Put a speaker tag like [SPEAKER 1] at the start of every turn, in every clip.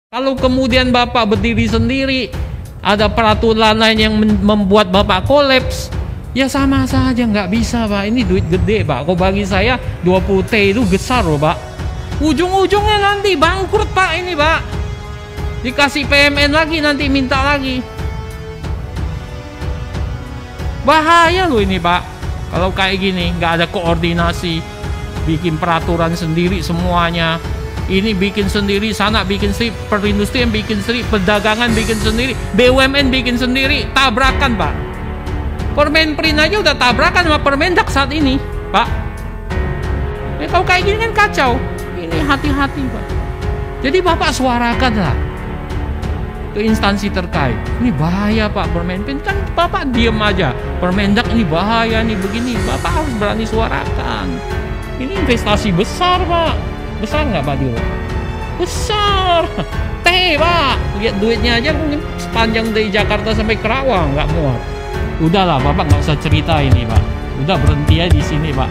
[SPEAKER 1] Kalau kemudian Bapak berdiri sendiri, ada peraturan lain yang membuat Bapak kolaps, ya sama saja, nggak bisa Pak. Ini duit gede Pak. Kok bagi saya 20T itu besar loh Pak. Ujung-ujungnya nanti bangkrut Pak ini Pak. Dikasih PMN lagi, nanti minta lagi. Bahaya loh ini Pak. Kalau kayak gini, nggak ada koordinasi, bikin peraturan sendiri semuanya. Ini bikin sendiri, sana bikin sendiri, perindustrian bikin sendiri, perdagangan bikin sendiri, BUMN bikin sendiri, tabrakan Pak. Permenprin aja udah tabrakan sama Permendak saat ini Pak. Ya, kalau kayak gini kan kacau. Ini hati-hati Pak. Jadi Bapak suarakan lah ke instansi terkait. Ini bahaya Pak Permenprin, kan Bapak diem aja. Permendak ini bahaya nih begini, Bapak harus berani suarakan. Ini investasi besar Pak. Besar nggak Pak Diro? Besar. Pak, lihat duitnya aja mungkin sepanjang dari Jakarta sampai Kerawang nggak muat. Udahlah Bapak nggak usah cerita ini Pak. Udah berhenti aja di sini Pak.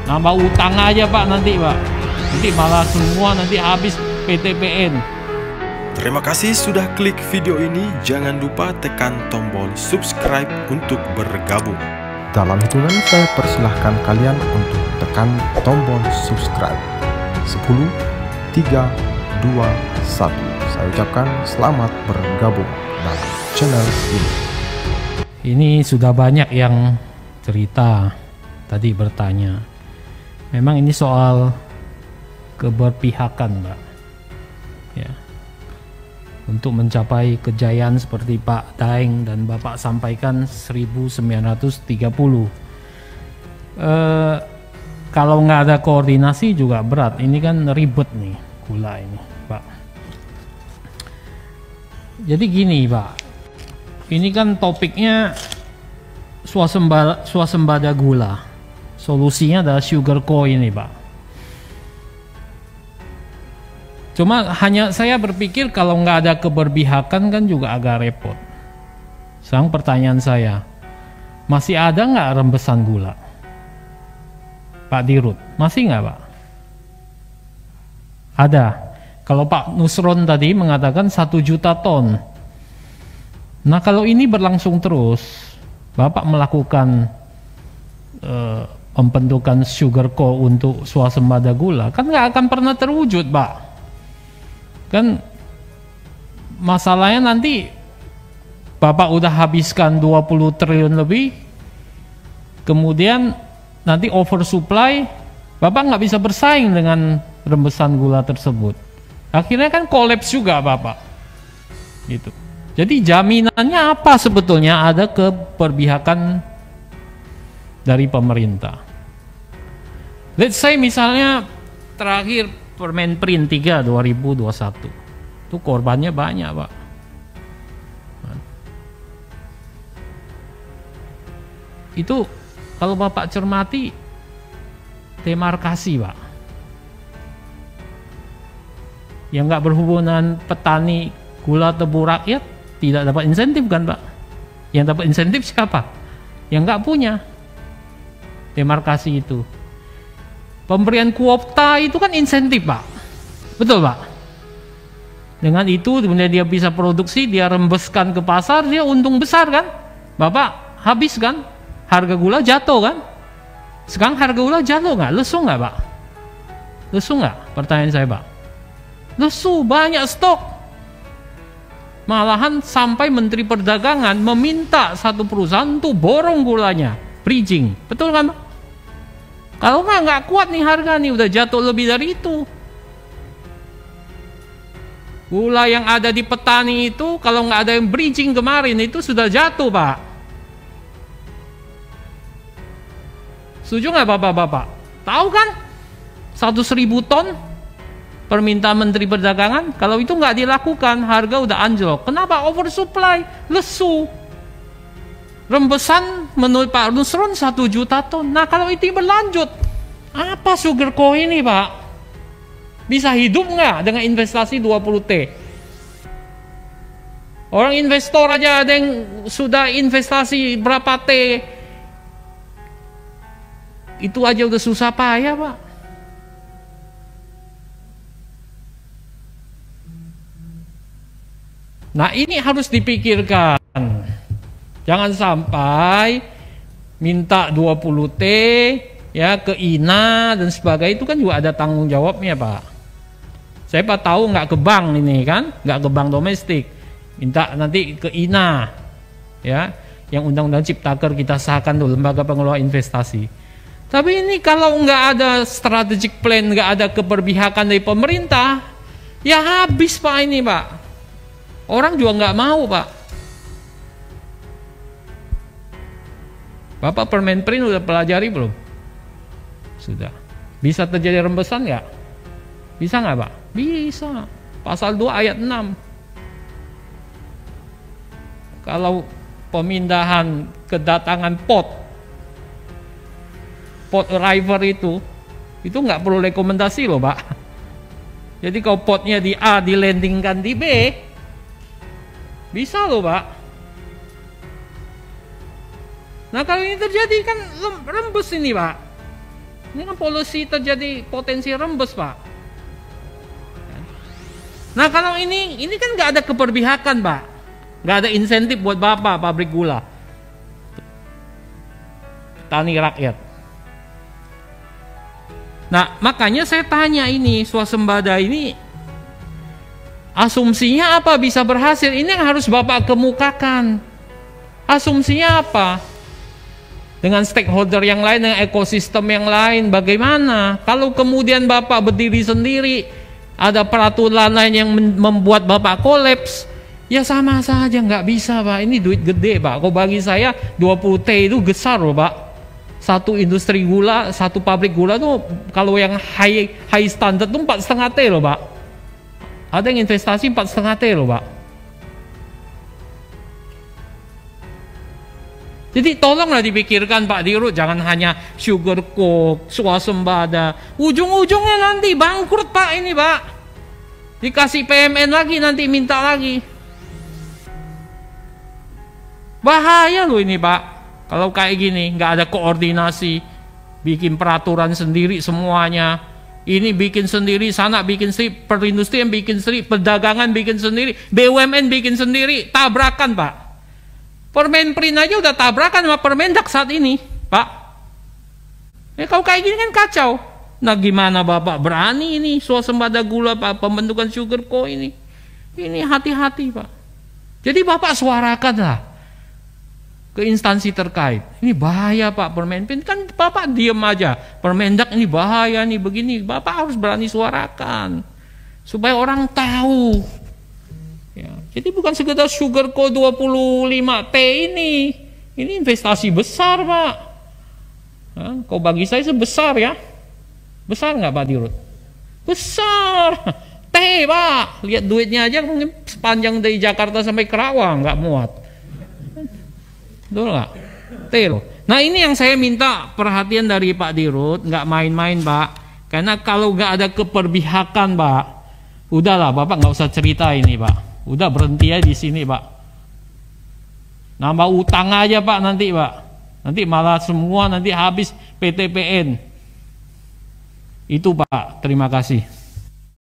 [SPEAKER 1] Nambah utang aja Pak nanti Pak. Nanti malah semua nanti habis PTPN.
[SPEAKER 2] Terima kasih sudah klik video ini. Jangan lupa tekan tombol subscribe untuk bergabung.
[SPEAKER 3] Dalam hitungan saya persilahkan kalian untuk tekan tombol subscribe. 10, 3, 2, 1. Saya ucapkan selamat bergabung dalam channel ini.
[SPEAKER 1] Ini sudah banyak yang cerita tadi bertanya. Memang ini soal keberpihakan Mbak. Ya. Untuk mencapai kejayaan seperti Pak Daeng dan Bapak sampaikan 1930. Kalau nggak ada koordinasi juga berat. Ini kan ribet nih gula ini Pak. Jadi gini Pak, ini kan topiknya swasembada gula. Solusinya adalah sugar co ini Pak. Cuma hanya saya berpikir kalau nggak ada keberpihakan kan juga agak repot. Sekarang pertanyaan saya, masih ada nggak rembesan gula? Pak Dirut, masih nggak Pak? Ada. Kalau Pak Nusron tadi mengatakan 1 juta ton. Nah kalau ini berlangsung terus, Bapak melakukan pembentukan sugar co untuk swasembada gula, kan nggak akan pernah terwujud Pak. Kan masalahnya nanti Bapak udah habiskan 20 triliun lebih, kemudian nanti oversupply, Bapak nggak bisa bersaing dengan rembesan gula tersebut. Akhirnya kan kolaps juga Bapak. Gitu. Jadi jaminannya apa sebetulnya ada keberpihakan dari pemerintah? Let's say misalnya terakhir Permenprin 3 2021 itu korbannya banyak Pak. Itu kalau Bapak cermati demarkasi Pak, yang nggak berhubungan petani gula tebu rakyat tidak dapat insentif kan Pak. Yang dapat insentif siapa? Yang nggak punya demarkasi itu. Pemberian kuota itu kan insentif Pak, betul Pak. Dengan itu kemudian dia bisa produksi, dia rembeskan ke pasar, dia untung besar kan. Bapak habis kan, harga gula jatuh kan. Sekarang harga gula jatuh nggak? Lesu nggak Pak? Lesu nggak? Pertanyaan saya Pak. Lesu, banyak stok. Malahan sampai Menteri Perdagangan meminta satu perusahaan untuk borong gulanya, bridging, betul kan Pak? Kalau nggak kuat nih harga nih, udah jatuh lebih dari itu. Gula yang ada di petani itu kalau nggak ada yang bridging kemarin itu sudah jatuh Pak. Setuju nggak Bapak-Bapak? Tahu kan 100.000 ton permintaan Menteri Perdagangan, kalau itu nggak dilakukan harga udah anjlok. Kenapa? Oversupply, lesu. Rembesan menurut Pak Nusron 1 juta ton. Nah kalau itu berlanjut, apa sugar co ini Pak? Bisa hidup nggak dengan investasi 20T? Orang investor aja ada yang sudah investasi berapa T, itu aja udah susah payah Pak. Nah ini harus dipikirkan. Jangan sampai minta 20T ya ke INA dan sebagainya, itu kan juga ada tanggung jawabnya Pak. Saya Pak tahu nggak ke bank ini kan, nggak ke bank domestik, minta nanti ke INA ya, yang Undang-Undang Ciptaker kita sahkan tuh, Lembaga Pengelola Investasi. Tapi ini kalau nggak ada strategic plan, nggak ada keberpihakan dari pemerintah, ya habis Pak ini Pak. Orang juga nggak mau Pak. Bapak Permenprin udah pelajari belum? Sudah. Bisa terjadi rembesan nggak? Bisa nggak Pak? Bisa. Pasal 2 ayat 6. Kalau pemindahan kedatangan pot arrival itu nggak perlu rekomendasi loh Pak. Jadi kalau potnya di A dilandingkan di B, bisa loh Pak. Nah kalau ini terjadi kan rembes ini Pak. Ini kan polusi terjadi, potensi rembes Pak. Nah kalau ini kan nggak ada keberpihakan Pak. Nggak ada insentif buat Bapak pabrik gula, tani rakyat. Nah makanya saya tanya ini, swasembada ini asumsinya apa bisa berhasil? Ini yang harus Bapak kemukakan. Asumsinya apa? Dengan stakeholder yang lain, dengan ekosistem yang lain, bagaimana? Kalau kemudian Bapak berdiri sendiri, ada peraturan lain yang membuat Bapak kolaps, ya sama saja, nggak bisa Pak. Ini duit gede Pak. Kok bagi saya 20T itu besar loh Pak. Satu industri gula, satu pabrik gula tuh kalau yang high standard tuh 4,5T loh Pak. Ada yang investasi 4,5T loh Pak. Jadi tolonglah dipikirkan Pak Dirut, jangan hanya sugar coke, swasembada. Ujung-ujungnya nanti bangkrut Pak ini Pak. Dikasih PMN lagi, nanti minta lagi. Bahaya loh ini Pak. Kalau kayak gini, nggak ada koordinasi, bikin peraturan sendiri semuanya. Ini bikin sendiri, sana bikin sendiri, perindustrian bikin sendiri, perdagangan bikin sendiri, BUMN bikin sendiri, tabrakan Pak. Permenprin aja udah tabrakan sama Permendak saat ini, Pak. Kalau kayak gini kan kacau. Nah gimana Bapak berani ini swasembada gula Pak, pembentukan sugar co ini? Ini hati-hati Pak. Jadi Bapak suarakan lah ke instansi terkait. Ini bahaya Pak Permenprin, kan Bapak diem aja. Permendak ini bahaya nih begini. Bapak harus berani suarakan supaya orang tahu. Ya, jadi bukan sekedar sugar co 25T ini investasi besar Pak. Nah, kau bagi saya sebesar ya. Besar nggak Pak Dirut? Besar. T Pak, lihat duitnya aja mungkin sepanjang dari Jakarta sampai Kerawang nggak muat. Betul nggak? T loh. Nah ini yang saya minta perhatian dari Pak Dirut, nggak main-main Pak. Karena kalau nggak ada keberpihakan Pak, udahlah Bapak nggak usah cerita ini Pak. Udah berhenti aja di sini Pak. Nambah utang aja Pak nanti Pak. Nanti malah semua nanti habis PTPN. Itu Pak. Terima kasih.